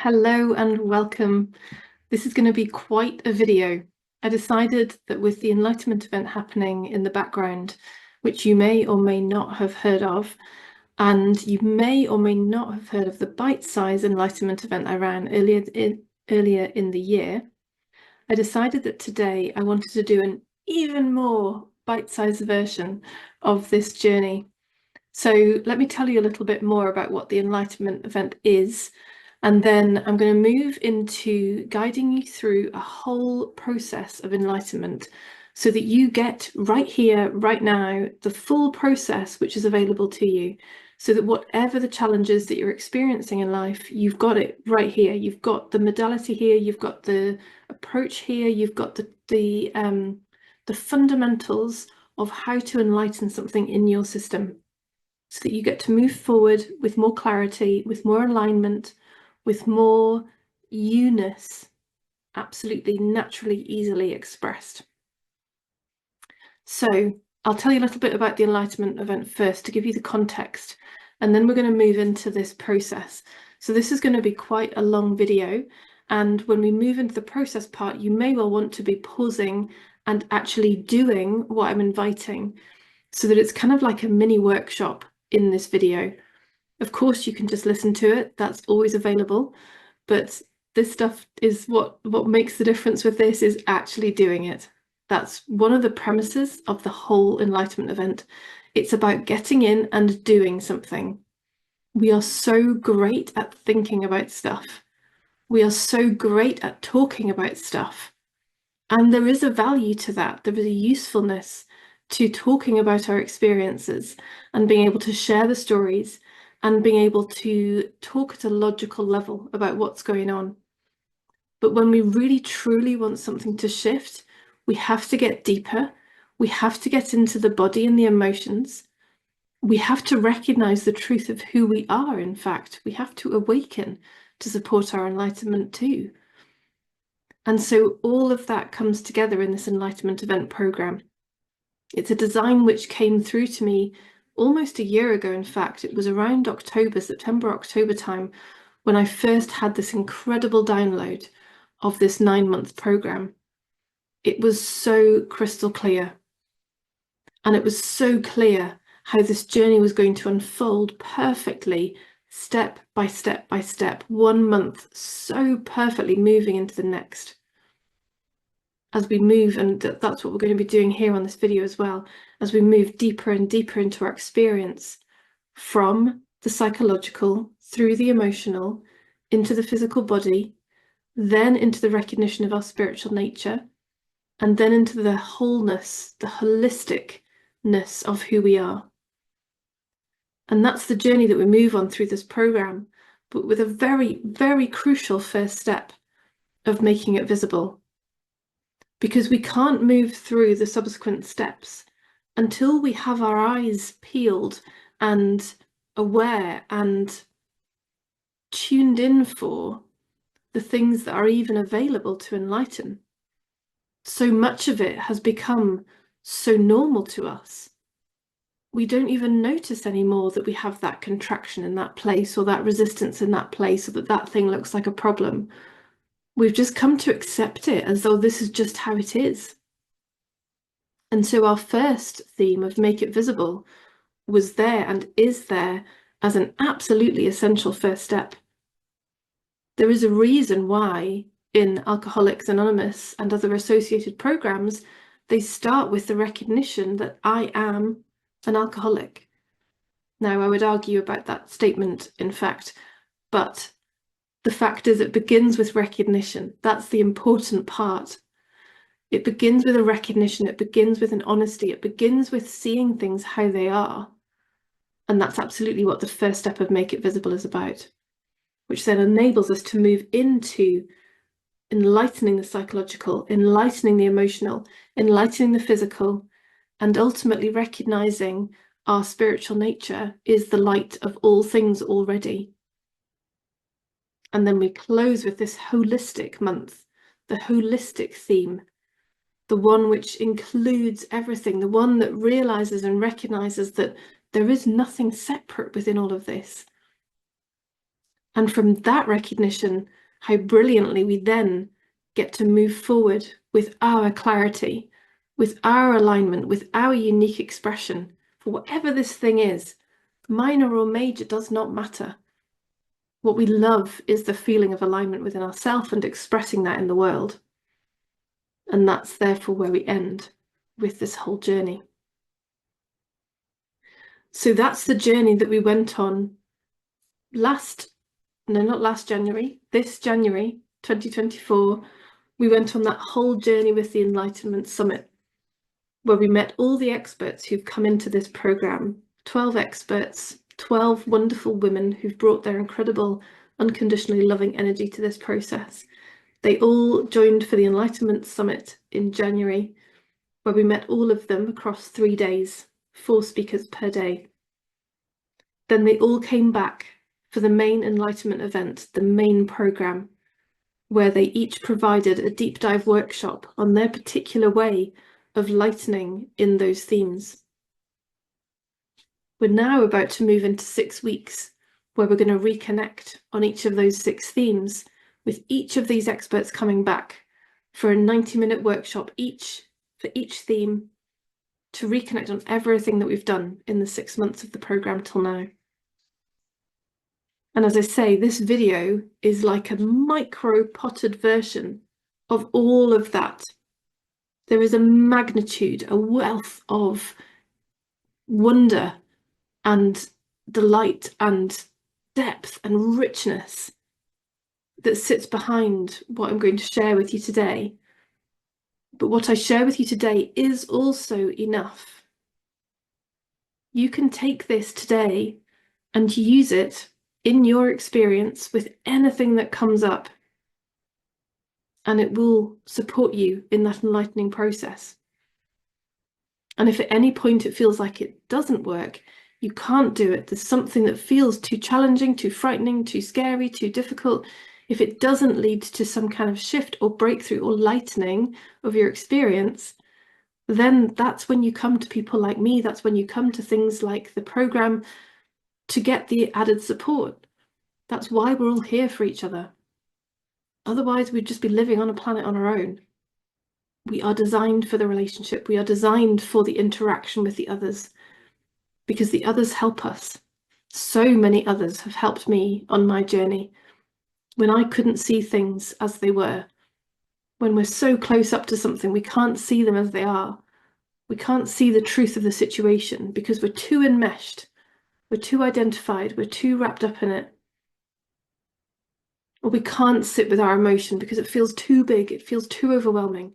Hello and welcome. This is going to be quite a video. I decided that with the Enlightenment event happening in the background, which you may or may not have heard of, and you may or may not have heard of the bite-size Enlightenment event I ran earlier in the year, I decided that today I wanted to do an even more bite-sized version of this journey. So let me tell you a little bit more about what the Enlightenment event is, and then I'm going to move into guiding you through a whole process of enlightenment so that you get right here, right now, the full process which is available to you, so that whatever the challenges that you're experiencing in life, you've got it right here. You've got the modality here, you've got the approach here, you've got the fundamentals of how to enlighten something in your system, so that you get to move forward with more clarity, with more alignment, with more you-ness, absolutely naturally, easily expressed. So I'll tell you a little bit about the Enlightenment event first to give you the context, and then we're going to move into this process. So this is going to be quite a long video, and when we move into the process part, you may well want to be pausing and actually doing what I'm inviting, so that it's kind of like a mini workshop in this video. Of course, you can just listen to it. That's always available. But this stuff is what makes the difference with this is actually doing it. That's one of the premises of the whole Enlightenment event. It's about getting in and doing something. We are so great at thinking about stuff. We are so great at talking about stuff. And there is a value to that. There is a usefulness to talking about our experiences and being able to share the stories and being able to talk at a logical level about what's going on. But when we really truly want something to shift, we have to get deeper. We have to get into the body and the emotions. We have to recognize the truth of who we are, in fact. We have to awaken to support our enlightenment too. And so all of that comes together in this Enlightenment event program. It's a design which came through to me almost a year ago. In fact, it was around September, October time, when I first had this incredible download of this 9-month program. It was so crystal clear. And it was so clear how this journey was going to unfold perfectly, step by step by step, 1 month, so perfectly moving into the next. As we move, and that's what we're going to be doing here on this video as well, as we move deeper and deeper into our experience, from the psychological, through the emotional, into the physical body, then into the recognition of our spiritual nature, and then into the wholeness, the holisticness of who we are. And that's the journey that we move on through this program, but with a very, very crucial first step of making it visible. Because we can't move through the subsequent steps until we have our eyes peeled and aware and tuned in for the things that are even available to enlighten. So much of it has become so normal to us. We don't even notice anymore that we have that contraction in that place, or that resistance in that place, or that thing looks like a problem. We've just come to accept it as though this is just how it is. And so our first theme of make it visible was there and is there as an absolutely essential first step. There is a reason why in Alcoholics Anonymous and other associated programs, they start with the recognition that I am an alcoholic. Now, I would argue about that statement, in fact, but the fact is it begins with recognition. That's the important part. It begins with a recognition, it begins with an honesty, it begins with seeing things how they are. And that's absolutely what the first step of Make It Visible is about, which then enables us to move into enlightening the psychological, enlightening the emotional, enlightening the physical, and ultimately recognizing our spiritual nature is the light of all things already. And then we close with this holistic month, the holistic theme, the one which includes everything, the one that realizes and recognizes that there is nothing separate within all of this. And from that recognition, how brilliantly we then get to move forward with our clarity, with our alignment, with our unique expression for whatever this thing is. Minor or major does not matter. What we love is the feeling of alignment within ourselves and expressing that in the world. And that's therefore where we end with this whole journey. So that's the journey that we went on this January 2024. We went on that whole journey with the Enlightenment Summit, where we met all the experts who've come into this program, 12 experts, 12 wonderful women who've brought their incredible, unconditionally loving energy to this process. They all joined for the Enlightenment Summit in January, where we met all of them across 3 days, 4 speakers per day. Then they all came back for the main Enlightenment event, the main program, where they each provided a deep dive workshop on their particular way of lightening in those themes. We're now about to move into 6 weeks where we're going to reconnect on each of those 6 themes, with each of these experts coming back for a 90-minute workshop each for each theme to reconnect on everything that we've done in the 6 months of the program till now. And as I say, this video is like a micro potted version of all of that. There is a magnitude, a wealth of wonder and delight and depth and richness that sits behind what I'm going to share with you today. But what I share with you today is also enough. You can take this today and use it in your experience with anything that comes up, and it will support you in that enlightening process. And if at any point it feels like it doesn't work, you can't do it, there's something that feels too challenging, too frightening, too scary, too difficult, if it doesn't lead to some kind of shift or breakthrough or lightening of your experience, then that's when you come to people like me, that's when you come to things like the program to get the added support. That's why we're all here for each other. Otherwise, we'd just be living on a planet on our own. We are designed for the relationship. We are designed for the interaction with the others, because the others help us. So many others have helped me on my journey when I couldn't see things as they were. When we're so close up to something, we can't see them as they are. We can't see the truth of the situation because we're too enmeshed, we're too identified, we're too wrapped up in it. Or we can't sit with our emotion because it feels too big, it feels too overwhelming.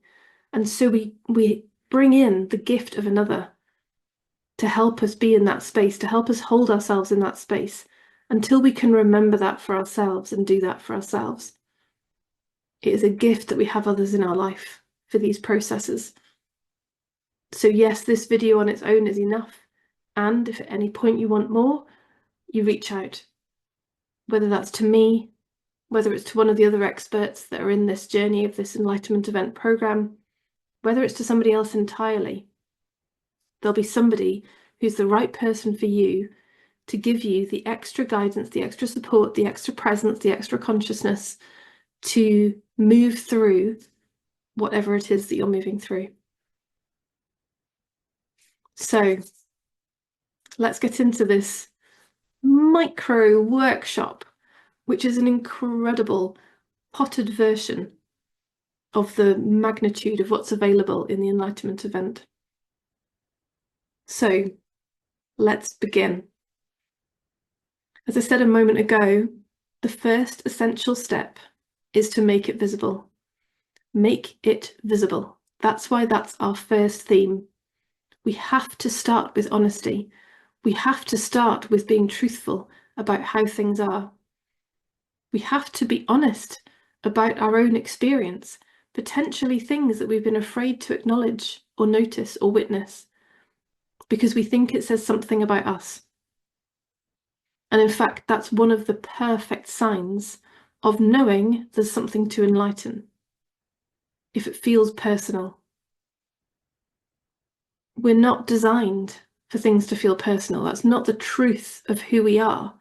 And so we bring in the gift of another to help us be in that space, to help us hold ourselves in that space until we can remember that for ourselves and do that for ourselves. It is a gift that we have others in our life for these processes. So yes, this video on its own is enough. And if at any point you want more, you reach out, whether that's to me, whether it's to one of the other experts that are in this journey of this Enlightenment Event program, whether it's to somebody else entirely. There'll be somebody who's the right person for you to give you the extra guidance, the extra support, the extra presence, the extra consciousness to move through whatever it is that you're moving through. So let's get into this micro workshop, which is an incredible potted version of the magnitude of what's available in the Enlightenment Event. So let's begin. As I said a moment ago, the first essential step is to make it visible. Make it visible. That's why that's our first theme. We have to start with honesty. We have to start with being truthful about how things are. We have to be honest about our own experience, potentially things that we've been afraid to acknowledge or notice or witness, because we think it says something about us. And in fact, that's one of the perfect signs of knowing there's something to enlighten, if it feels personal. We're not designed for things to feel personal. That's not the truth of who we are.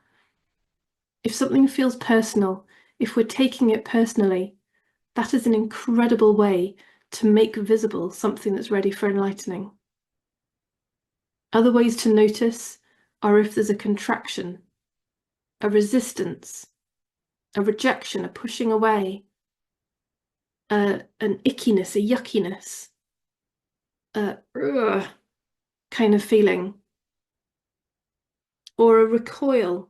If something feels personal, if we're taking it personally, that is an incredible way to make visible something that's ready for enlightening. Other ways to notice are if there's a contraction, a resistance, a rejection, a pushing away, an ickiness, a yuckiness, a kind of feeling, or a recoil,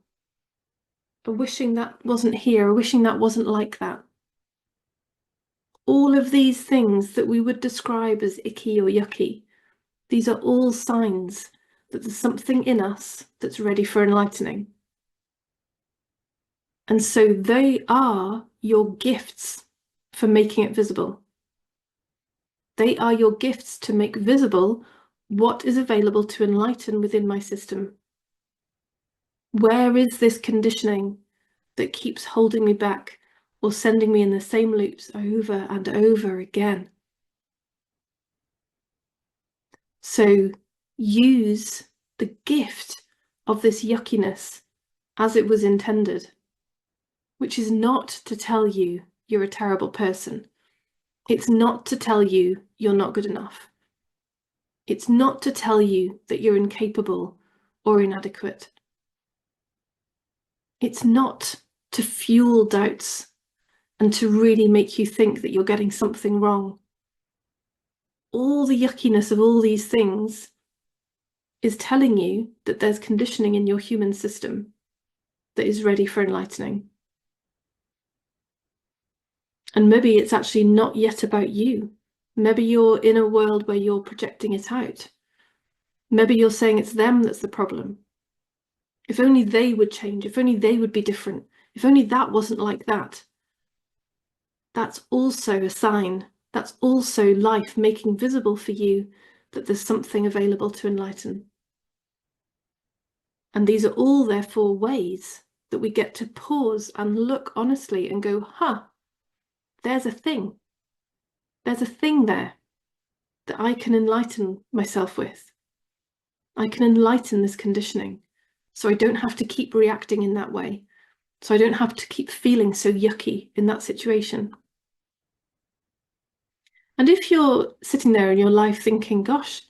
a wishing that wasn't here, a wishing that wasn't like that. All of these things that we would describe as icky or yucky, these are all signs that there's something in us that's ready for enlightening. And so they are your gifts for making it visible. They are your gifts to make visible what is available to enlighten within my system. Where is this conditioning that keeps holding me back or sending me in the same loops over and over again? So use the gift of this yuckiness as it was intended, which is not to tell you you're a terrible person. It's not to tell you you're not good enough. It's not to tell you that you're incapable or inadequate. It's not to fuel doubts and to really make you think that you're getting something wrong. All the yuckiness of all these things is telling you that there's conditioning in your human system that is ready for enlightening. And maybe it's actually not yet about you. Maybe you're in a world where you're projecting it out. Maybe you're saying it's them that's the problem. If only they would change, if only they would be different, if only that wasn't like that. That's also a sign. That's also life making visible for you that there's something available to enlighten. And these are all therefore ways that we get to pause and look honestly and go, there's a thing. There's a thing there that I can enlighten myself with. I can enlighten this conditioning so I don't have to keep reacting in that way. So I don't have to keep feeling so yucky in that situation. And if you're sitting there in your life thinking, gosh,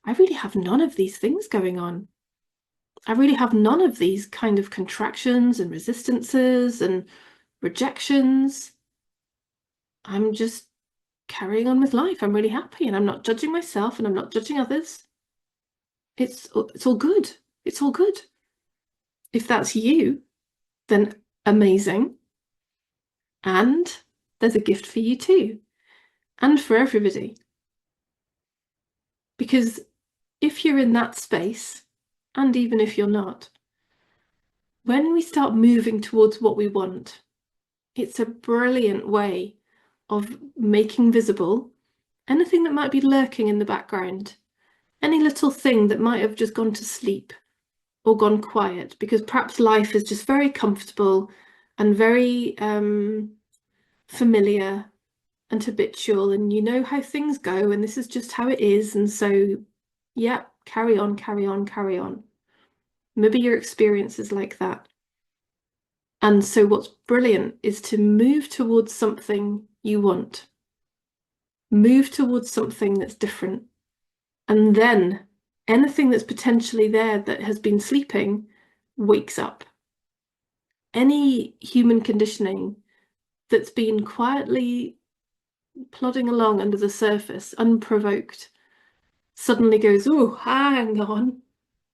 I really have none of these things going on. I really have none of these kind of contractions and resistances and rejections. I'm just carrying on with life. I'm really happy and I'm not judging myself and I'm not judging others. It's all good. It's all good. If that's you, then amazing. And there's a gift for you too, and for everybody. Because if you're in that space, and even if you're not, when we start moving towards what we want, it's a brilliant way of making visible anything that might be lurking in the background, any little thing that might have just gone to sleep or gone quiet, because perhaps life is just very comfortable and very familiar and habitual, and you know how things go, and this is just how it is, and so yeah, carry on, carry on, carry on. Maybe your experience is like that. And so what's brilliant is to move towards something you want. Move towards something that's different. And then anything that's potentially there that has been sleeping wakes up. Any human conditioning that's been quietly plodding along under the surface, unprovoked, suddenly goes, oh, hang on,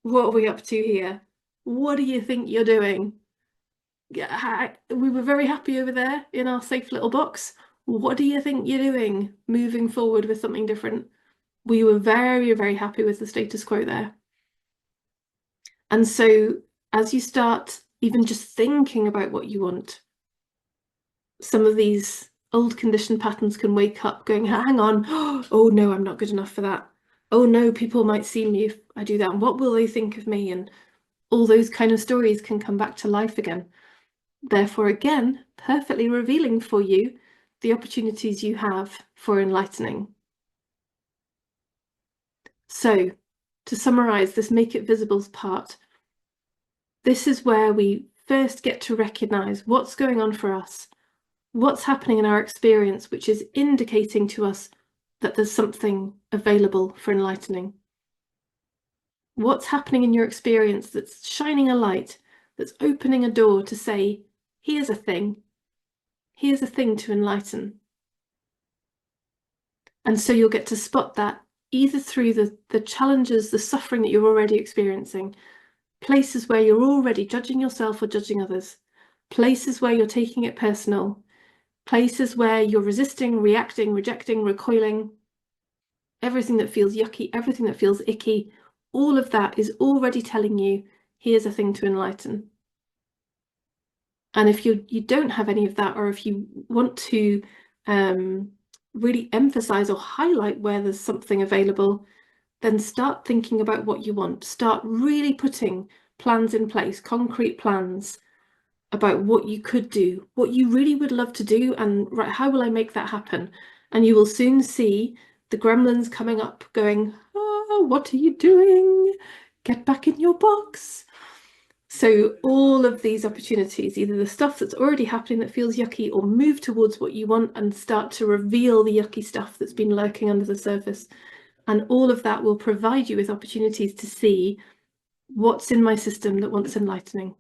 what are we up to here? What do you think you're doing? We were very happy over there in our safe little box. What do you think you're doing moving forward with something different? We were very, very happy with the status quo there. And so as you start even just thinking about what you want, some of these old conditioned patterns can wake up going, hang on, oh no, I'm not good enough for that. Oh no, people might see me if I do that. And what will they think of me? And all those kind of stories can come back to life again. Therefore, again, perfectly revealing for you the opportunities you have for enlightening. So, to summarize this make it visible's part, this is where we first get to recognize what's going on for us, what's happening in our experience, which is indicating to us that there's something available for enlightening. What's happening in your experience that's shining a light, that's opening a door to say, here's a thing to enlighten. And so you'll get to spot that either through the challenges, the suffering that you're already experiencing, places where you're already judging yourself or judging others, places where you're taking it personal, places where you're resisting, reacting, rejecting, recoiling, everything that feels yucky, everything that feels icky, all of that is already telling you, here's a thing to enlighten. And if you don't have any of that, or if you want to really emphasize or highlight where there's something available, then start thinking about what you want. Start really putting plans in place, concrete plans about what you could do, what you really would love to do, and right, how will I make that happen? And you will soon see the gremlins coming up going, oh, what are you doing? Get back in your box. So all of these opportunities, either the stuff that's already happening that feels yucky, or move towards what you want and start to reveal the yucky stuff that's been lurking under the surface. And all of that will provide you with opportunities to see what's in my system that wants enlightening.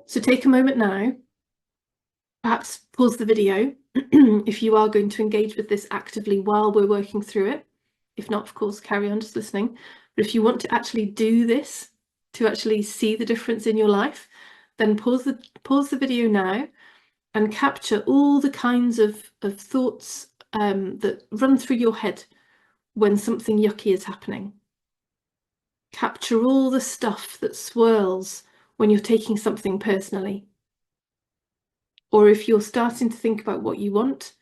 So take a moment now, perhaps pause the video if you are going to engage with this actively while we're working through it. If not, of course, carry on just listening. But if you want to actually do this, to actually see the difference in your life, then pause the video now and capture all the kinds of thoughts that run through your head when something yucky is happening. Capture all the stuff that swirls when you're taking something personally. Or if you're starting to think about what you want,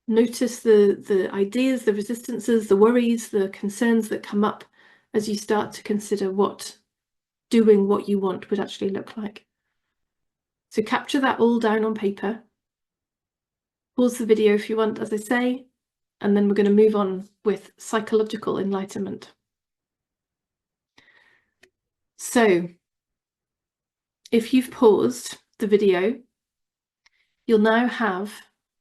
notice the ideas, the resistances, the worries, the concerns that come up as you start to consider what doing what you want would actually look like. So capture that all down on paper. Pause the video if you want, as I say, and then we're going to move on with psychological enlightenment. So if you've paused the video, you'll now have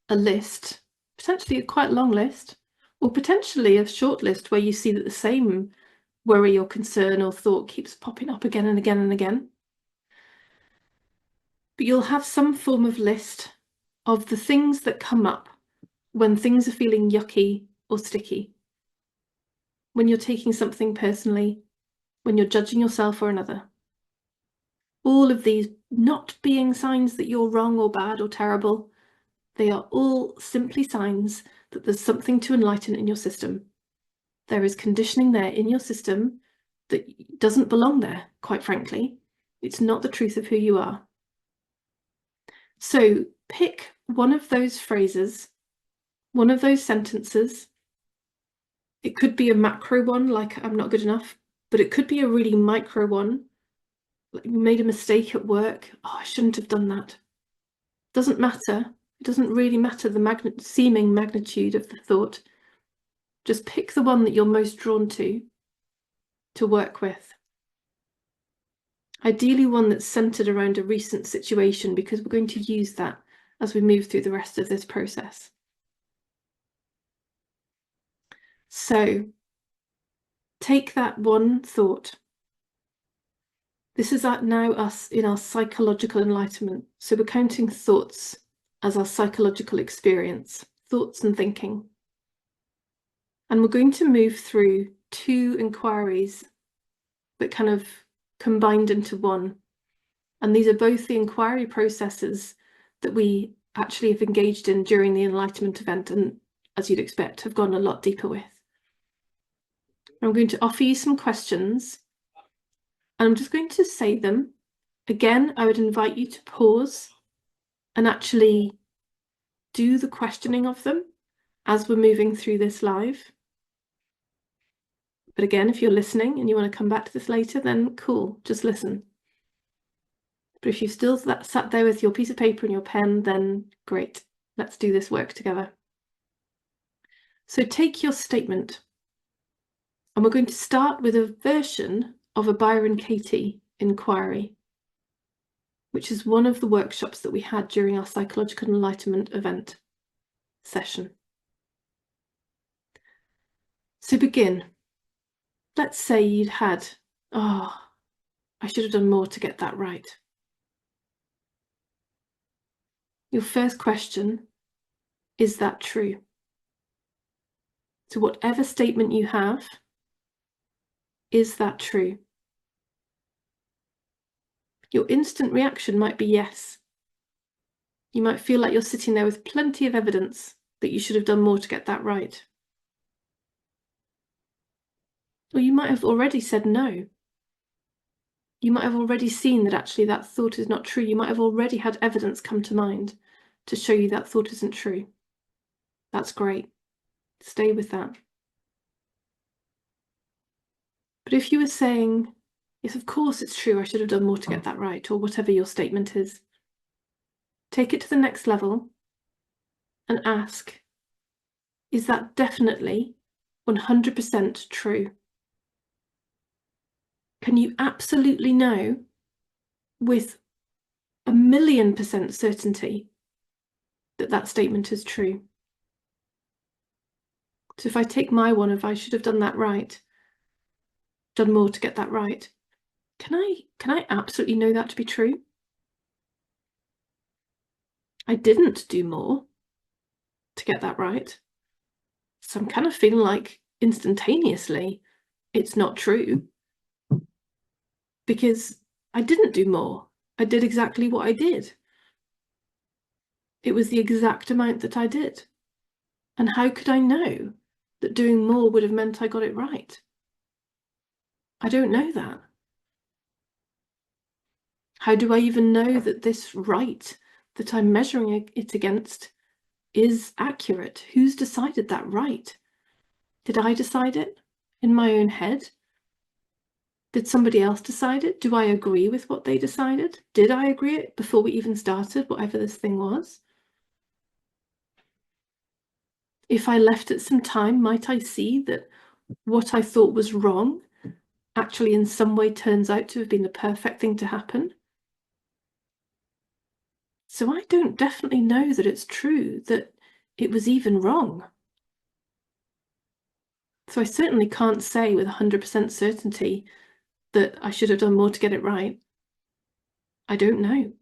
a list, potentially a quite long list, or potentially a short list where you see that the same worry or concern or thought keeps popping up again and again and again. But you'll have some form of list of the things that come up when things are feeling yucky or sticky, when you're taking something personally, when you're judging yourself or another. All of these not being signs that you're wrong or bad or terrible, they are all simply signs that there's something to enlighten in your system. There is conditioning there in your system that doesn't belong there, quite frankly. It's not the truth of who you are. So pick one of those phrases, one of those sentences. It could be a macro one, like I'm not good enough, but it could be a really micro one. Like, you made a mistake at work. Oh, I shouldn't have done that. Doesn't matter. It doesn't really matter the seeming magnitude of the thought. Just pick the one that you're most drawn to work with. Ideally one that's centered around a recent situation, because we're going to use that as we move through the rest of this process. So take that one thought. This is now us in our psychological enlightenment. So we're counting thoughts as our psychological experience, thoughts and thinking. And we're going to move through two inquiries that kind of combined into one. And these are both the inquiry processes that we actually have engaged in during the Enlightenment event, and as you'd expect, have gone a lot deeper with. I'm going to offer you some questions, and I'm just going to say them. Again, I would invite you to pause and actually do the questioning of them as we're moving through this live. But again, if you're listening and you want to come back to this later, then cool, just listen. But if you've still sat there with your piece of paper and your pen, then great, let's do this work together. So take your statement, and we're going to start with a version of a Byron Katie inquiry. which is one of the workshops that we had during our Psychological Enlightenment event session. So begin. Let's say you'd had, oh, I should have done more to get that right. Your first question, is that true? So whatever statement you have, is that true? Your instant reaction might be yes. You might feel like you're sitting there with plenty of evidence that you should have done more to get that right. Or you might have already said no. You might have already seen that actually that thought is not true. You might have already had evidence come to mind to show you that thought isn't true. That's great. Stay with that. But if you were saying, yes, of course it's true, I should have done more to get that right, or whatever your statement is, take it to the next level and ask, is that definitely 100% true? Can you absolutely know with 1,000,000% certainty that that statement is true? So if I take my one of I should have done that right, done more to get that right, can I absolutely know that to be true? I didn't do more to get that right. So I'm kind of feeling like instantaneously it's not true because I didn't do more. I did exactly what I did. It was the exact amount that I did. And how could I know that doing more would have meant I got it right? I don't know that. How do I even know that this right that I'm measuring it against is accurate? Who's decided that right? Did I decide it in my own head? Did somebody else decide it? Do I agree with what they decided? Did I agree it before we even started, whatever this thing was? If I left it some time, might I see that what I thought was wrong actually in some way turns out to have been the perfect thing to happen? So I don't definitely know that it's true that it was even wrong. So I certainly can't say with 100% certainty that I should have done more to get it right. I don't know.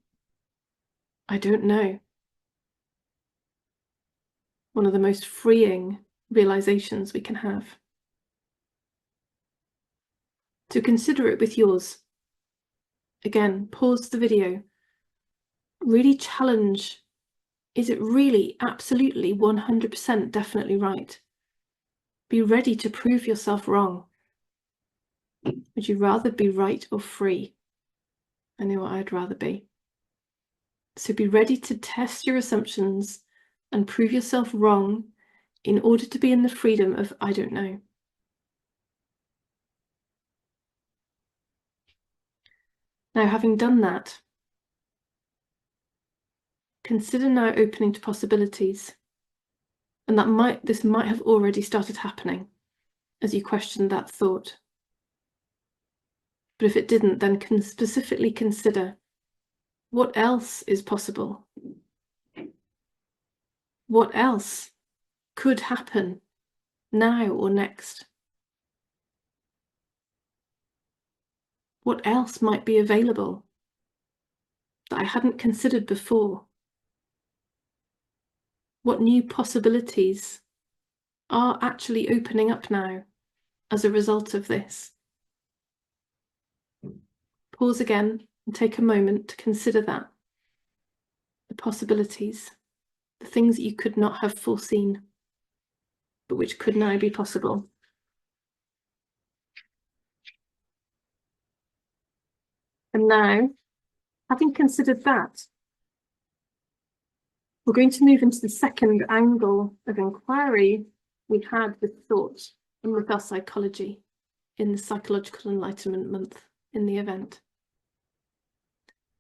I don't know. One of the most freeing realizations we can have. So consider it with yours. Again, pause the video. Really challenge, is it really absolutely 100% definitely right? Be ready to prove yourself wrong. Would you rather be right or free? I know what I'd rather be. So be ready to test your assumptions and prove yourself wrong in order to be in the freedom of I don't know. Now, having done that, consider now opening to possibilities. And this might have already started happening as you questioned that thought. But if it didn't, then specifically consider what else is possible? What else could happen now or next? What else might be available that I hadn't considered before? What new possibilities are actually opening up now as a result of this? Pause again and take a moment to consider that. The possibilities, the things that you could not have foreseen, but which could now be possible. And now, having considered that, we're going to move into the second angle of inquiry we had with thought and with our psychology in the Psychological Enlightenment month in the event.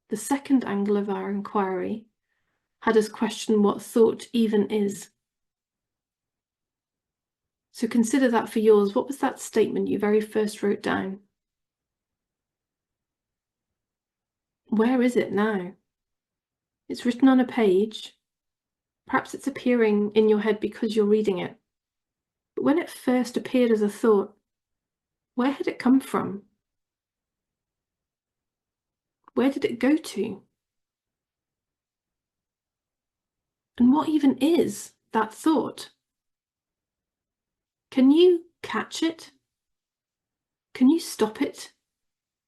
The second angle of our inquiry had us question what thought even is. So consider that for yours. What was that statement you very first wrote down? Where is it now? It's written on a page. Perhaps it's appearing in your head because you're reading it. But when it first appeared as a thought, where had it come from? Where did it go to? And what even is that thought? Can you catch it? Can you stop it?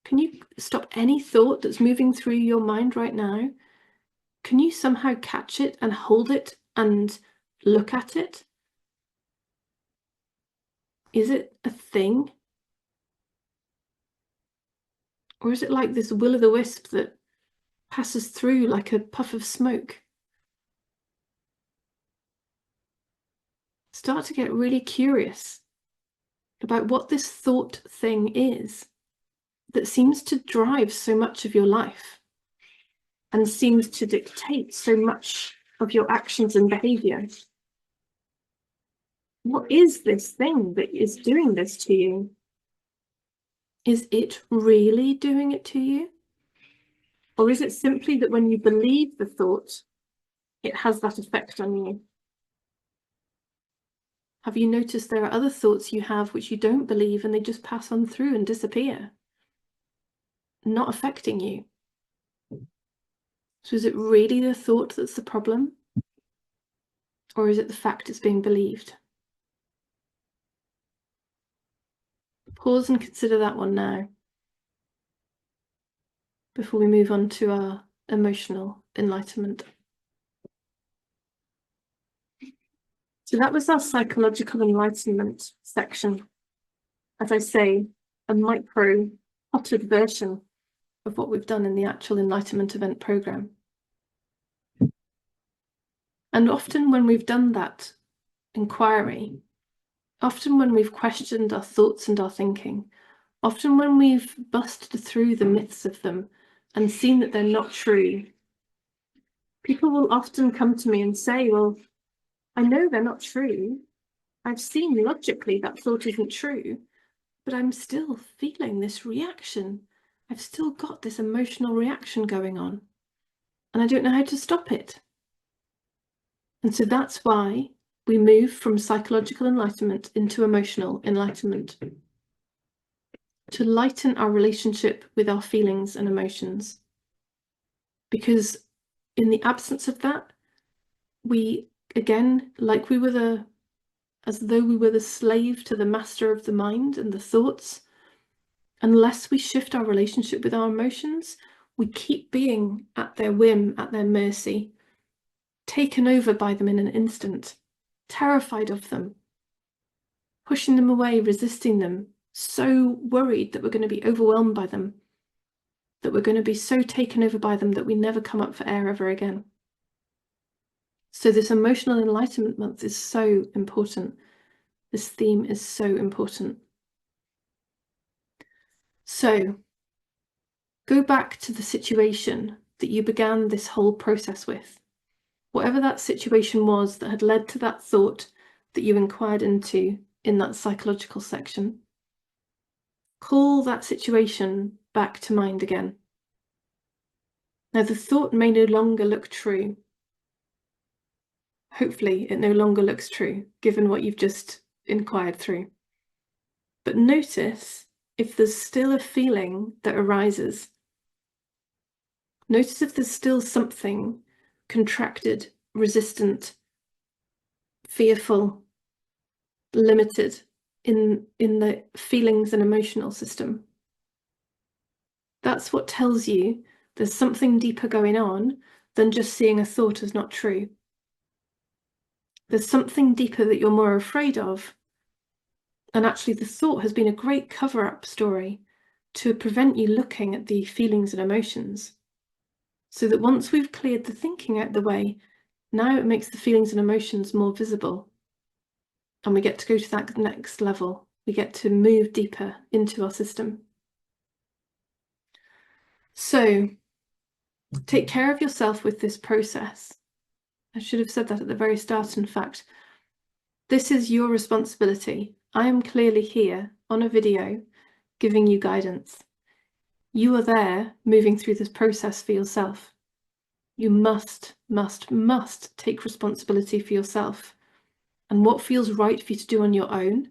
Can you stop any thought that's moving through your mind right now? Can you somehow catch it and hold it and look at it? Is it a thing? Or is it like this will-o'-the-wisp that passes through like a puff of smoke? Start to get really curious about what this thought thing is that seems to drive so much of your life and seems to dictate so much of your actions and behavior. What is this thing that is doing this to you? Is it really doing it to you? Or is it simply that when you believe the thought, it has that effect on you? Have you noticed there are other thoughts you have which you don't believe and they just pass on through and disappear, not affecting you? So is it really the thought that's the problem? Or is it the fact it's being believed? Pause and consider that one now, before we move on to our emotional enlightenment. So that was our psychological enlightenment section. As I say, a micro potted version of what we've done in the actual Enlightenment Event program. And often when we've done that inquiry, often when we've questioned our thoughts and our thinking, often when we've busted through the myths of them and seen that they're not true, people will often come to me and say, well, I know they're not true. I've seen logically that thought isn't true, but I'm still feeling this reaction. I've still got this emotional reaction going on, and I don't know how to stop it. And so that's why we move from psychological enlightenment into emotional enlightenment, to lighten our relationship with our feelings and emotions. Because in the absence of that, we, again, like we were as though we were the slave to the master of the mind and the thoughts, unless we shift our relationship with our emotions, we keep being at their whim, at their mercy, taken over by them in an instant, terrified of them, pushing them away, resisting them, so worried that we're going to be overwhelmed by them, that we're going to be so taken over by them that we never come up for air ever again. So this emotional enlightenment month is so important. This theme is so important. So go back to the situation that you began this whole process with. Whatever that situation was that had led to that thought that you inquired into in that psychological section, call that situation back to mind again. Now, the thought may no longer look true. Hopefully, it no longer looks true, given what you've just inquired through. But notice if there's still a feeling that arises. Notice if there's still something contracted, resistant, fearful, limited in the feelings and emotional system. That's what tells you there's something deeper going on than just seeing a thought as not true. There's something deeper that you're more afraid of. And actually, the thought has been a great cover-up story to prevent you looking at the feelings and emotions. So that once we've cleared the thinking out the way, now it makes the feelings and emotions more visible. And we get to go to that next level. We get to move deeper into our system. So take care of yourself with this process. I should have said that at the very start, in fact. This is your responsibility. I am clearly here on a video giving you guidance. You are there moving through this process for yourself. You must take responsibility for yourself and what feels right for you to do on your own,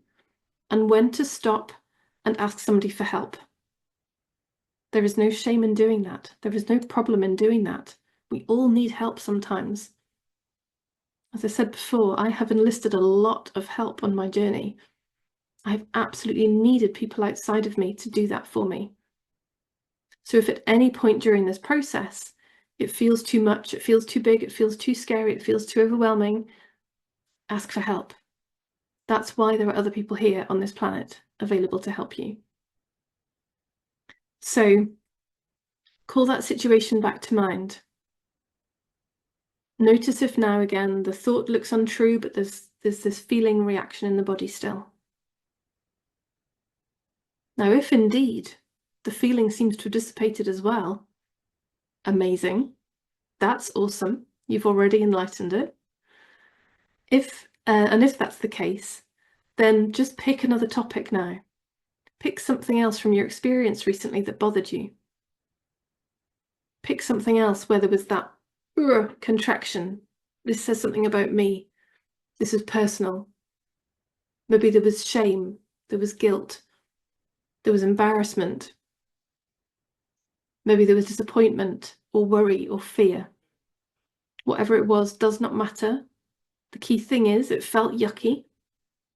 and when to stop and ask somebody for help. There is no shame in doing that. There is no problem in doing that. We all need help sometimes. As I said before, I have enlisted a lot of help on my journey. I've absolutely needed people outside of me to do that for me. So if at any point during this process, it feels too much, it feels too big, it feels too scary, it feels too overwhelming, ask for help. That's why there are other people here on this planet available to help you. So call that situation back to mind. Notice if now again the thought looks untrue, but there's this feeling reaction in the body still. Now, if indeed the feeling seems to have dissipated as well, amazing. That's awesome. You've already enlightened it. If that's the case, then just pick another topic now. Pick something else from your experience recently that bothered you. Pick something else where there was that contraction. This says something about me. This is personal. Maybe there was shame, there was guilt, there was embarrassment. Maybe there was disappointment or worry or fear. Whatever it was does not matter. The key thing is it felt yucky.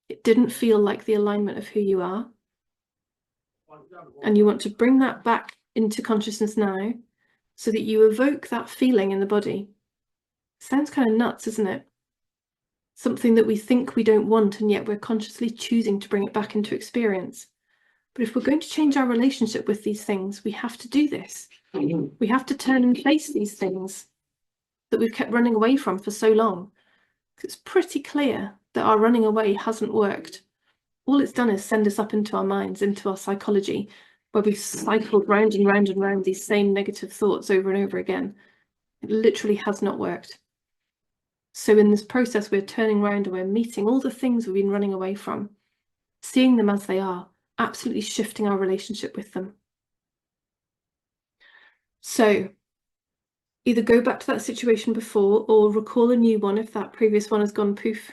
It didn't feel like the alignment of who you are. And you want to bring that back into consciousness now so that you evoke that feeling in the body. Sounds kind of nuts, isn't it? Something that we think we don't want, and yet we're consciously choosing to bring it back into experience. But if we're going to change our relationship with these things, we have to do this. We have to turn and face these things that we've kept running away from for so long. It's pretty clear that our running away hasn't worked. All it's done is send us up into our minds, into our psychology, where we've cycled round and round and round these same negative thoughts over and over again. It literally has not worked. So in this process, we're turning around and we're meeting all the things we've been running away from, seeing them as they are, absolutely shifting our relationship with them. So either go back to that situation before or recall a new one if that previous one has gone poof.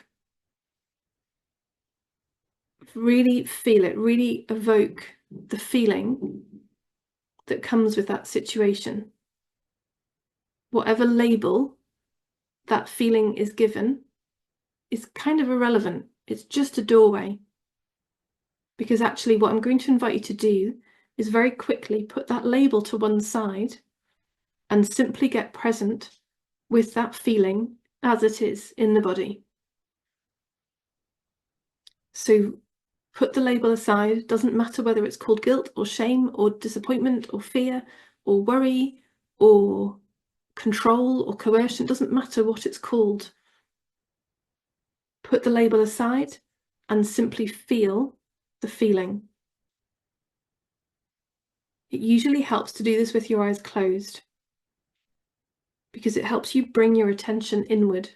Really feel it, really evoke the feeling that comes with that situation. Whatever label that feeling is given is kind of irrelevant. It's just a doorway. Because actually what I'm going to invite you to do is very quickly put that label to one side and simply get present with that feeling as it is in the body. So put the label aside. Doesn't matter whether it's called guilt or shame or disappointment or fear or worry or control or coercion. It doesn't matter what it's called. Put the label aside and simply feel the feeling. It usually helps to do this with your eyes closed because it helps you bring your attention inward,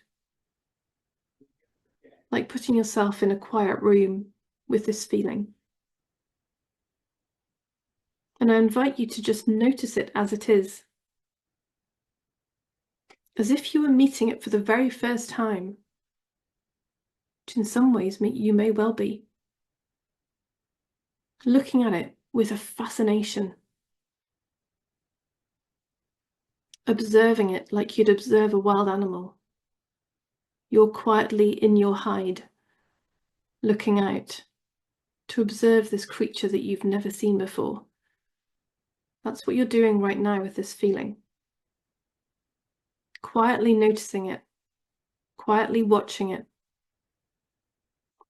like putting yourself in a quiet room with this feeling. And I invite you to just notice it as it is, as if you were meeting it for the very first time, which in some ways you may well be. Looking at it with a fascination, observing it like you'd observe a wild animal. You're quietly in your hide, looking out to observe this creature that you've never seen before. That's what you're doing right now with this feeling. Quietly noticing it, quietly watching it,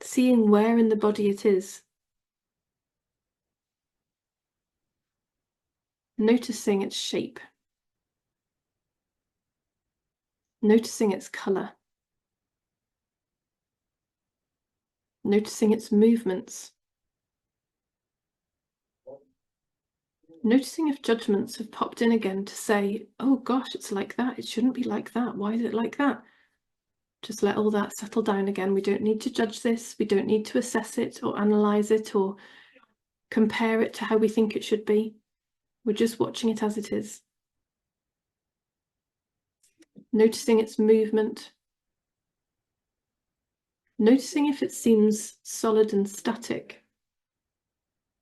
seeing where in the body it is. Noticing its shape. Noticing its colour. Noticing its movements. Noticing if judgments have popped in again to say, oh gosh, it's like that, it shouldn't be like that, why is it like that? Just let all that settle down again. We don't need to judge this, we don't need to assess it or analyse it or compare it to how we think it should be. We're just watching it as it is. Noticing its movement. Noticing if it seems solid and static.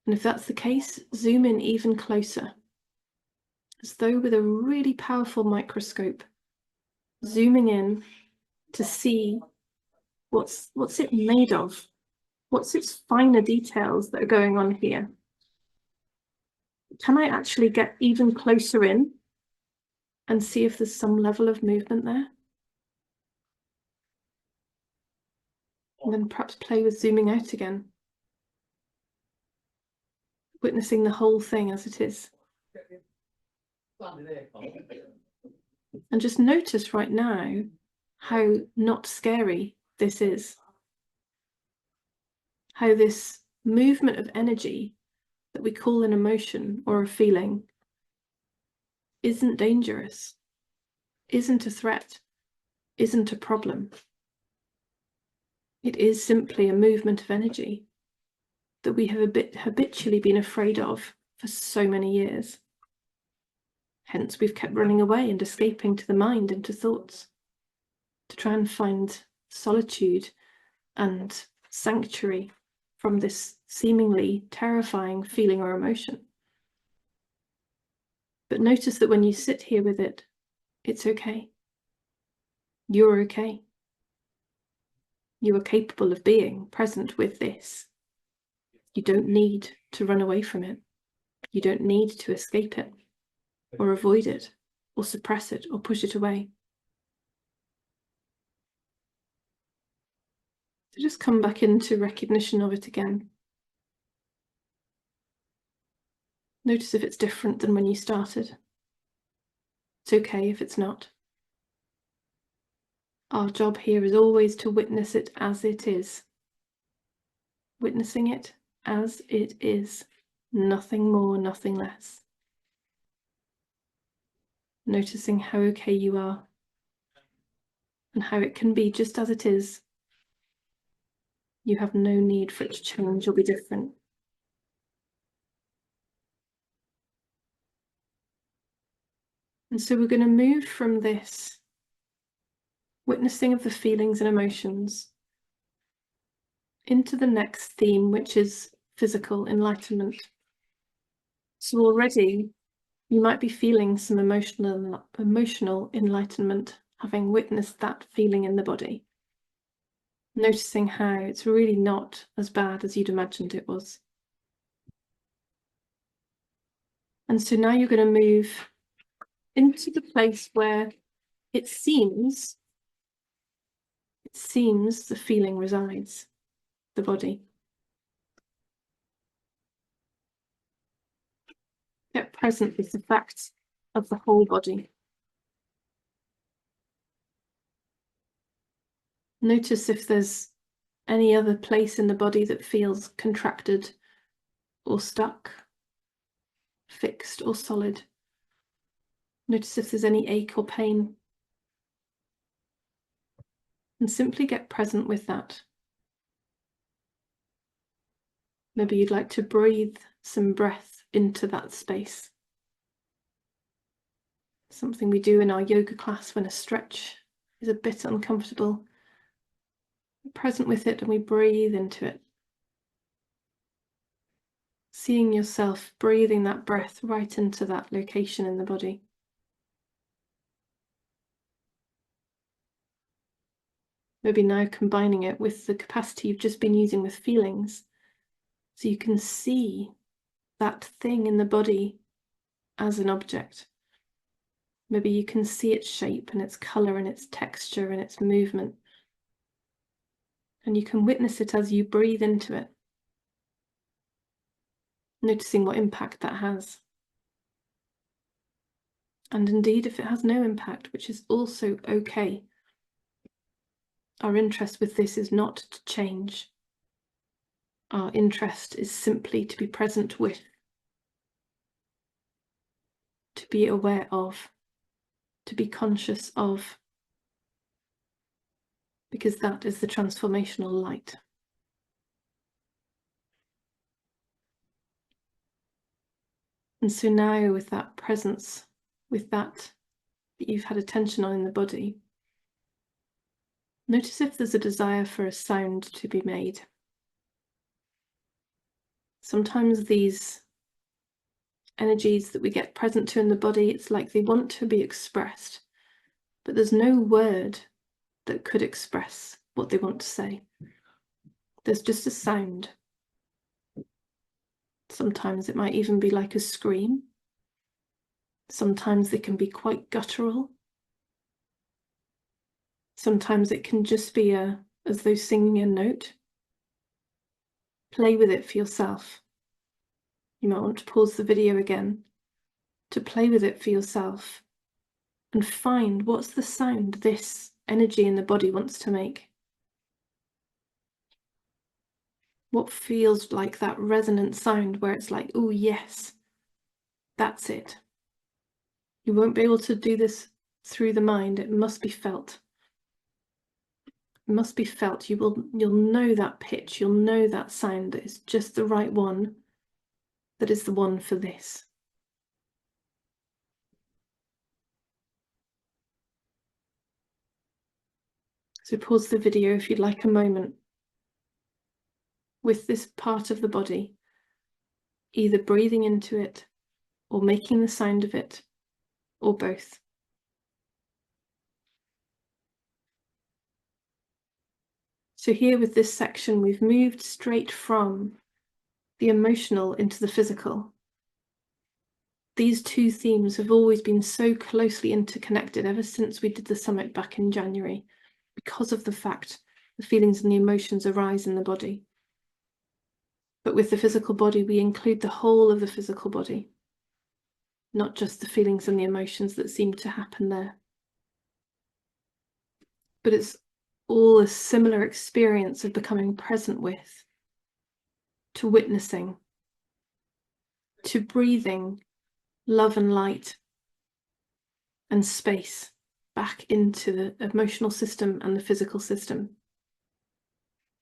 And if that's the case, zoom in even closer. As though with a really powerful microscope, zooming in to see what's it made of? What's its finer details that are going on here? Can I actually get even closer in and see if there's some level of movement there? And then perhaps play with zooming out again, witnessing the whole thing as it is. And just notice right now how not scary this is. How this movement of energy that we call an emotion or a feeling isn't dangerous, isn't a threat, isn't a problem. It is simply a movement of energy that we have habitually been afraid of for so many years. Hence, we've kept running away and escaping to the mind and to thoughts to try and find solitude and sanctuary from this seemingly terrifying feeling or emotion. But notice that when you sit here with it, it's okay. You're okay. You are capable of being present with this. You don't need to run away from it. You don't need to escape it, or avoid it, or suppress it, or push it away. So just come back into recognition of it again. Notice if it's different than when you started. It's okay if it's not. Our job here is always to witness it as it is. Witnessing it as it is. Nothing more, nothing less. Noticing how okay you are and how it can be just as it is. You have no need for it to change or be different. And so we're going to move from this witnessing of the feelings and emotions into the next theme, which is physical enlightenment. So already you might be feeling some emotional enlightenment, having witnessed that feeling in the body. Noticing how it's really not as bad as you'd imagined it was. And so now you're going to move into the place where it seems the feeling resides, the body. Get present with the fact of the whole body. Notice if there's any other place in the body that feels contracted or stuck, fixed or solid. Notice if there's any ache or pain. And simply get present with that. Maybe you'd like to breathe some breath into that space. Something we do in our yoga class when a stretch is a bit uncomfortable. We're present with it and we breathe into it. Seeing yourself breathing that breath right into that location in the body. Maybe now combining it with the capacity you've just been using with feelings, so you can see that thing in the body as an object. Maybe you can see its shape and its colour and its texture and its movement. And you can witness it as you breathe into it, noticing what impact that has. And indeed, if it has no impact, which is also okay. Our interest with this is not to change. Our interest is simply to be present with, to be aware of, to be conscious of, because that is the transformational light. And so now with that presence, with that you've had attention on in the body, notice if there's a desire for a sound to be made. Sometimes these energies that we get present to in the body, it's like they want to be expressed, but there's no word that could express what they want to say. There's just a sound. Sometimes it might even be like a scream. Sometimes they can be quite guttural. Sometimes it can just be as though singing a note. Play with it for yourself. You might want to pause the video again to play with it for yourself and find what's the sound this energy in the body wants to make. What feels like that resonant sound where it's like, oh yes, that's it. You won't be able to do this through the mind. It must be felt. It must be felt. You'll know that pitch. You'll know that sound that is just the right one. That is the one for this. So pause the video if you'd like a moment with this part of the body, either breathing into it or making the sound of it, or both. So here with this section, we've moved straight from the emotional into the physical. These two themes have always been so closely interconnected ever since we did the summit back in January, because of the fact the feelings and the emotions arise in the body. But with the physical body, we include the whole of the physical body, not just the feelings and the emotions that seem to happen there. But it's all a similar experience of becoming present with, to witnessing, to breathing love and light and space back into the emotional system and the physical system.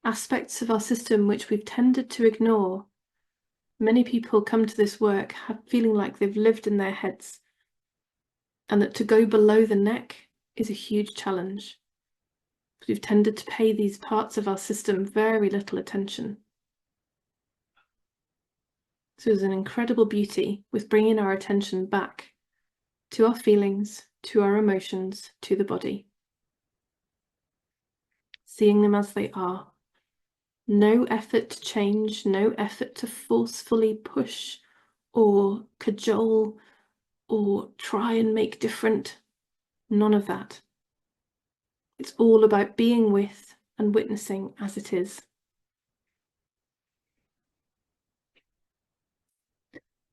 Aspects of our system which we've tended to ignore. Many people come to this work feeling like they've lived in their heads, and that to go below the neck is a huge challenge. We've tended to pay these parts of our system very little attention. So there's an incredible beauty with bringing our attention back to our feelings, to our emotions, to the body. Seeing them as they are. No effort to change, no effort to forcefully push or cajole or try and make different. None of that. It's all about being with and witnessing as it is.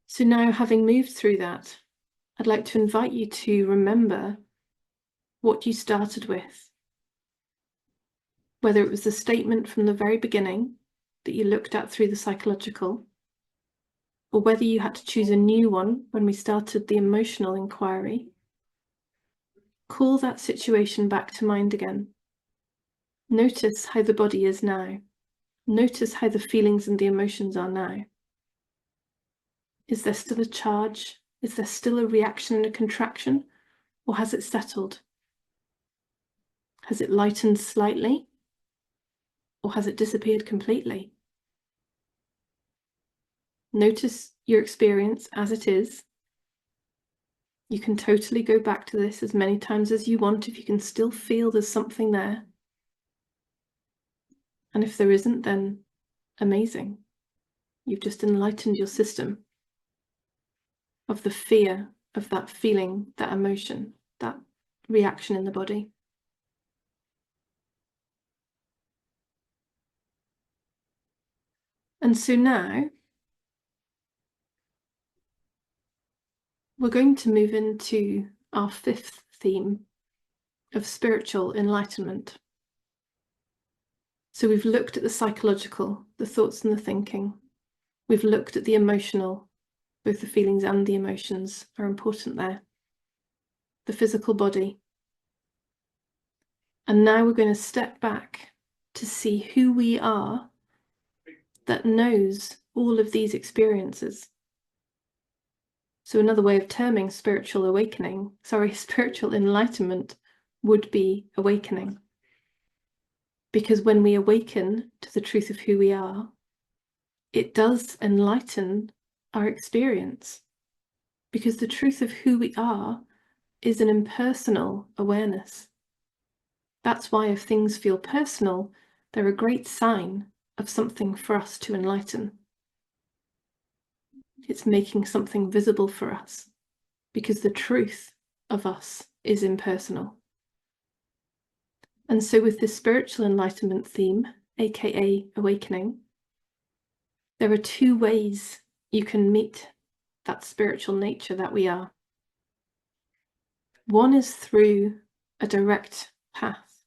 So now, having moved through that, I'd like to invite you to remember what you started with. Whether it was the statement from the very beginning that you looked at through the psychological, or whether you had to choose a new one when we started the emotional inquiry. Call that situation back to mind again. Notice how the body is now. Notice how the feelings and the emotions are now. Is there still a charge? Is there still a reaction and a contraction? Or has it settled? Has it lightened slightly? Or has it disappeared completely? Notice your experience as it is. You can totally go back to this as many times as you want if you can still feel there's something there. And if there isn't, then amazing. You've just enlightened your system of the fear of that feeling, that emotion, that reaction in the body. And so now we're going to move into our fifth theme of spiritual enlightenment. So we've looked at the psychological, the thoughts and the thinking. We've looked at the emotional, both the feelings and the emotions are important there. The physical body. And now we're going to step back to see who we are that knows all of these experiences. So another way of terming spiritual enlightenment would be awakening. Because when we awaken to the truth of who we are, it does enlighten our experience. Because the truth of who we are is an impersonal awareness. That's why if things feel personal, they're a great sign of something for us to enlighten. It's making something visible for us, because the truth of us is impersonal. And so with this spiritual enlightenment theme, aka awakening, there are two ways you can meet that spiritual nature that we are. One is through a direct path,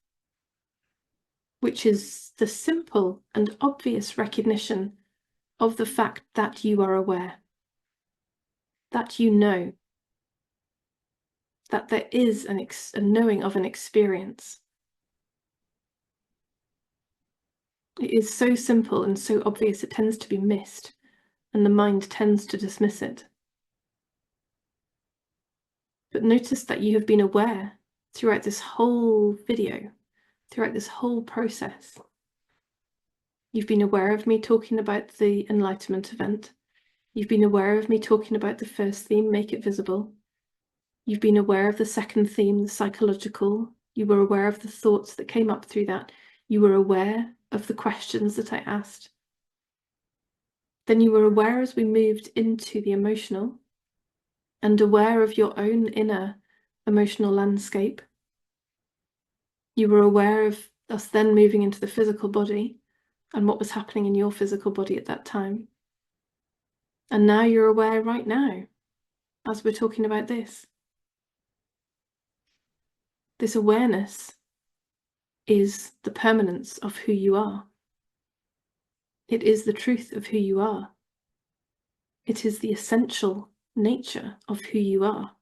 which is the simple and obvious recognition of the fact that you are aware, that you know, that there is a knowing of an experience. It is so simple and so obvious it tends to be missed, and the mind tends to dismiss it. But notice that you have been aware throughout this whole video, throughout this whole process. You've been aware of me talking about the Enlightenment event. You've been aware of me talking about the first theme, make it visible. You've been aware of the second theme, the psychological. You were aware of the thoughts that came up through that. You were aware of the questions that I asked. Then you were aware as we moved into the emotional, and aware of your own inner emotional landscape. You were aware of us then moving into the physical body and what was happening in your physical body at that time. And now you're aware right now, as we're talking about this. This awareness is the permanence of who you are. It is the truth of who you are. It is the essential nature of who you are.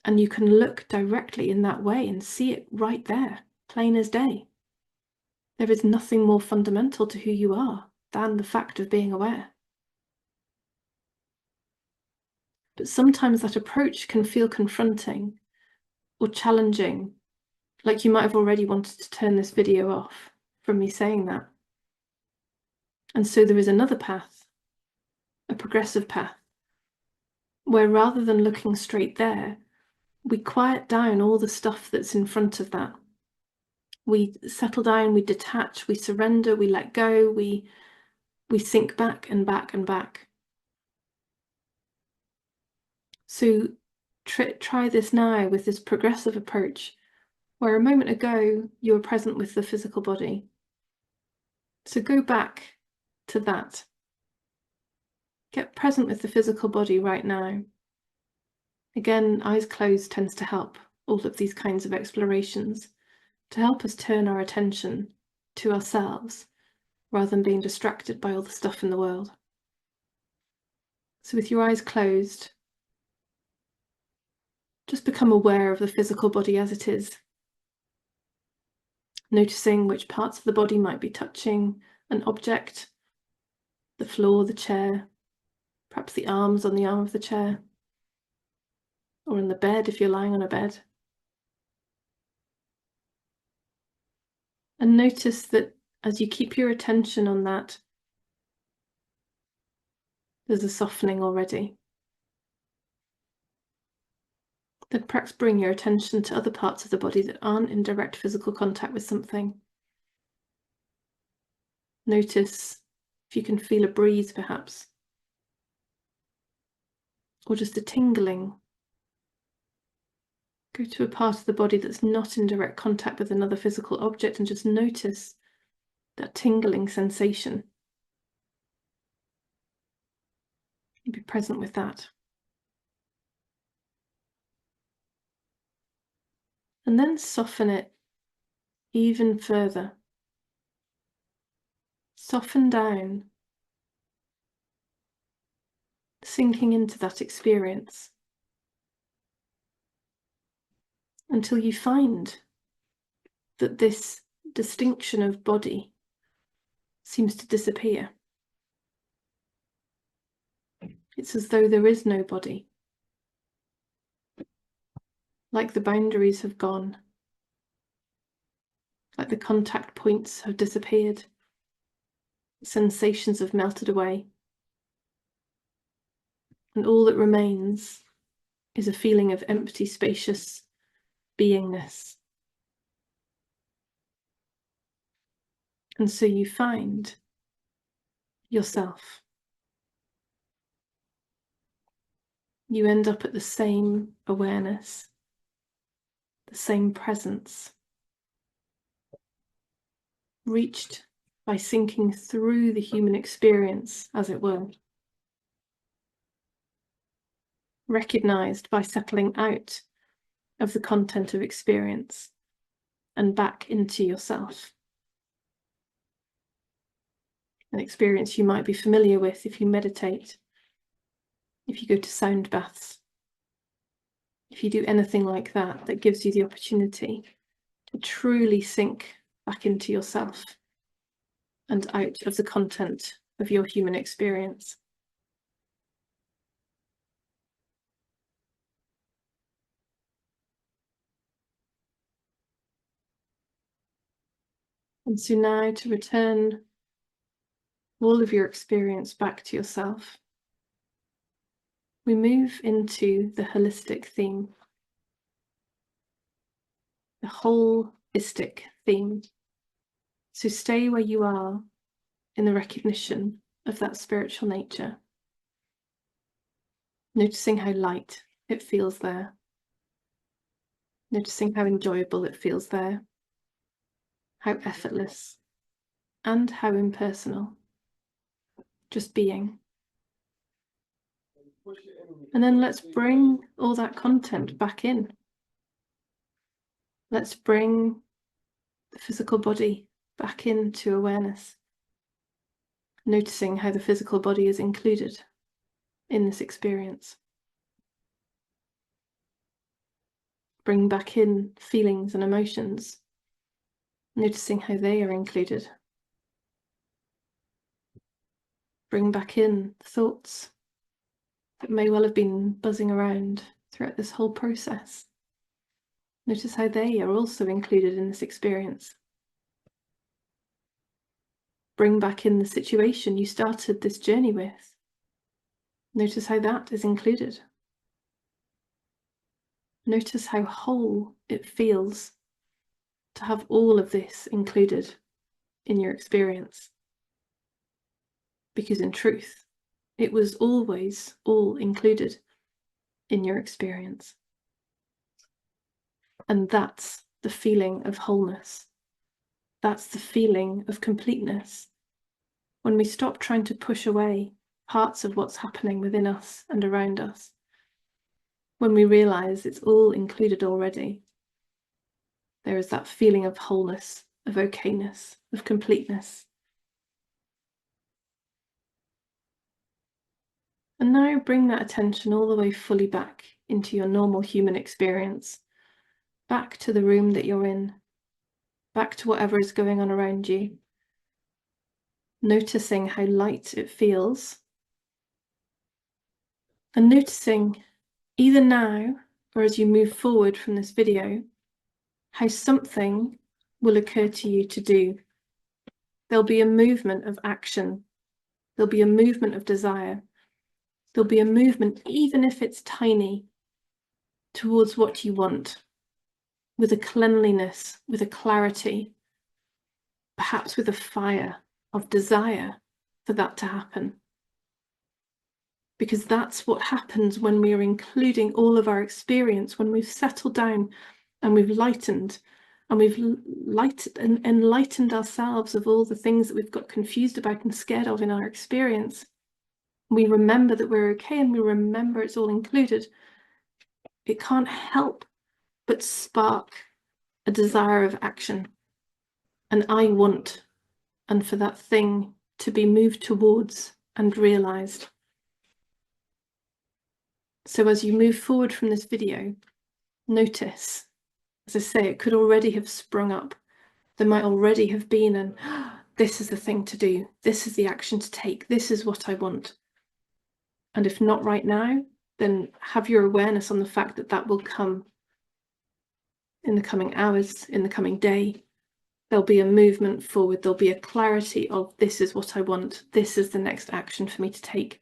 And you can look directly in that way and see it right there, plain as day. There is nothing more fundamental to who you are than the fact of being aware. But sometimes that approach can feel confronting or challenging, like you might have already wanted to turn this video off from me saying that. And so there is another path, a progressive path, where rather than looking straight there, we quiet down all the stuff that's in front of that. We settle down, we detach, we surrender, we let go, we sink back and back and back. So try this now with this progressive approach, where a moment ago you were present with the physical body. So go back to that. Get present with the physical body right now. Again, eyes closed tends to help all of these kinds of explorations, to help us turn our attention to ourselves rather than being distracted by all the stuff in the world. So with your eyes closed, just become aware of the physical body as it is, noticing which parts of the body might be touching an object, the floor, the chair, perhaps the arms on the arm of the chair, or in the bed if you're lying on a bed. And notice that as you keep your attention on that, there's a softening already. Then perhaps bring your attention to other parts of the body that aren't in direct physical contact with something. Notice if you can feel a breeze perhaps, or just a tingling. Go to a part of the body that's not in direct contact with another physical object and just notice that tingling sensation. And be present with that. And then soften it even further. Soften down, sinking into that experience until you find that this distinction of body seems to disappear. It's as though there is no body, like the boundaries have gone, like the contact points have disappeared, sensations have melted away, and all that remains is a feeling of empty, spacious beingness. And so you find yourself. You end up at the same awareness, the same presence, reached by sinking through the human experience, as it were, recognized by settling out of the content of experience and back into yourself. An experience you might be familiar with if you meditate, if you go to sound baths, if you do anything like that, that gives you the opportunity to truly sink back into yourself and out of the content of your human experience. And so now, to return all of your experience back to yourself, we move into the holistic theme, the whole-istic theme. So stay where you are in the recognition of that spiritual nature, noticing how light it feels there, noticing how enjoyable it feels there, how effortless and how impersonal, just being. And then let's bring all that content back in. Let's bring the physical body back into awareness, noticing how the physical body is included in this experience. Bring back in feelings and emotions, noticing how they are included. Bring back in thoughts that may well have been buzzing around throughout this whole process. Notice how they are also included in this experience. Bring back in the situation you started this journey with. Notice how that is included. Notice how whole it feels to have all of this included in your experience. Because in truth, it was always all included in your experience. And that's the feeling of wholeness. That's the feeling of completeness. When we stop trying to push away parts of what's happening within us and around us, when we realize it's all included already, there is that feeling of wholeness, of okayness, of completeness. And now bring that attention all the way fully back into your normal human experience, back to the room that you're in, back to whatever is going on around you, noticing how light it feels, and noticing either now or as you move forward from this video, how something will occur to you to do. There'll be a movement of action. There'll be a movement of desire. There'll be a movement, even if it's tiny, towards what you want, with a cleanliness, with a clarity, perhaps with a fire of desire for that to happen. Because that's what happens when we are including all of our experience, when we've settled down and we've lightened, and we've enlightened ourselves of all the things that we've got confused about and scared of in our experience. We remember that we're okay, and we remember it's all included. It can't help but spark a desire of action, and I want, and for that thing to be moved towards and realized. So as you move forward from this video, notice, as I say, it could already have sprung up. There might already have been an, this is the thing to do, this is the action to take, this is what I want. And if not right now, then have your awareness on the fact that that will come in the coming hours, in the coming day. There'll be a movement forward. There'll be a clarity of, this is what I want. This is the next action for me to take.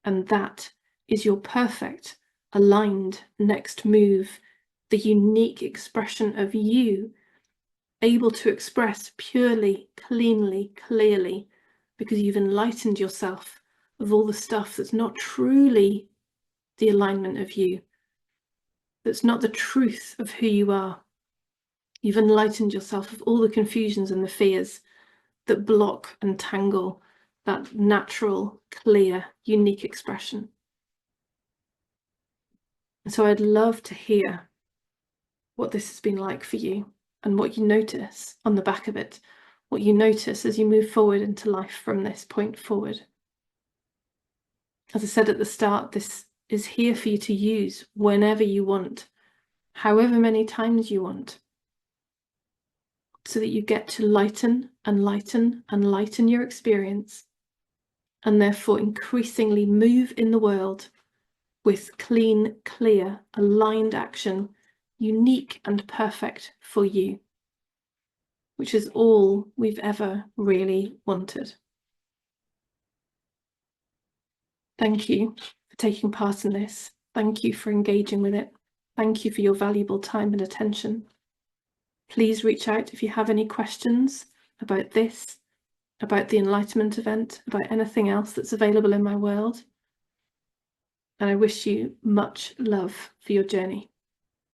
And that is your perfect, aligned next move, the unique expression of you, able to express purely, cleanly, clearly, because you've enlightened yourself of all the stuff that's not truly the alignment of you, that's not the truth of who you are. You've enlightened yourself of all the confusions and the fears that block and tangle that natural, clear, unique expression. And so I'd love to hear what this has been like for you and what you notice on the back of it, what you notice as you move forward into life from this point forward. As I said at the start, this is here for you to use whenever you want, however many times you want, so that you get to lighten and lighten and lighten your experience, and therefore increasingly move in the world with clean, clear, aligned action, unique and perfect for you, which is all we've ever really wanted. Thank you for taking part in this. Thank you for engaging with it. Thank you for your valuable time and attention. Please reach out if you have any questions about this, about the Enlightenment event, about anything else that's available in my world. And I wish you much love for your journey.